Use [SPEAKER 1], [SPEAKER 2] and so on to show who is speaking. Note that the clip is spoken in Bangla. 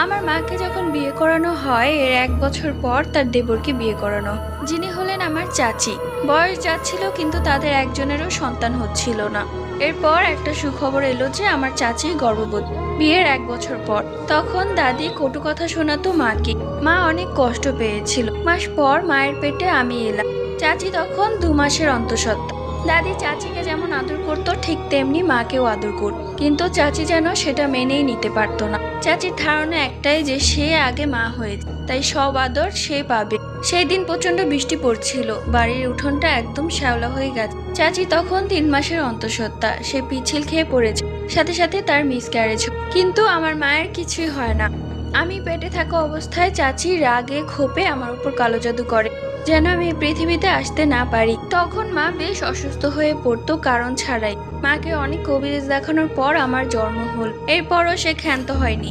[SPEAKER 1] আমার মাকে যখন বিয়ে করানো হয় এর 1 বছর পর তার দেবরকে বিয়ে করানো, যিনি হলেন আমার চাচি। বয়স যাচ্ছিল কিন্তু তাদের একজনেরও সন্তান হচ্ছিল না। এরপর একটা সুখবর এলো যে আমার চাচি গর্ভবতী, বিয়ের 1 বছর পর। তখন দাদি কটু কথা শোনাতো মাকে। মা অনেক কষ্ট পেয়েছিল। মাস পর মায়ের পেটে আমি এলাম। চাচি তখন 2 মাসের অন্তঃসত্ত্বা। দাদি চাচিকে যেমন আদর করতো ঠিক তেমনি মাকেও আদর করত, কিন্তু চাচি যেন সেটা মেনেই নিতে পারতো না। চাচির ধারণা একটাই যে সে আগে মা হয়েছে, তাই সব আদর সে পাবে। সেই দিন প্রচন্ড বৃষ্টি পড়ছিল, বাড়ির উঠোনটা একদম শ্যাওলা হয়ে গেছে। চাচি তখন 3 মাসের অন্তঃসত্ত্বা। সে পিচ্ছিল খেয়ে পড়েছে, সাথে সাথে তার মিসক্যারেজ। কিন্তু আমার মায়ের কিছুই হয় না। আমি পেটে থাকা অবস্থায় চাচি রাগে ক্ষোভে আমার উপর কালো জাদু করে, যেন আমি এই পৃথিবীতে আসতে না পারি। তখন মা বেশ অসুস্থ হয়ে পড়তো কারণ ছাড়াই। মাকে অনেক কবিরাজ দেখানোর পর আমার জন্ম হল। এরপরও সে ক্ষান্ত হয়নি।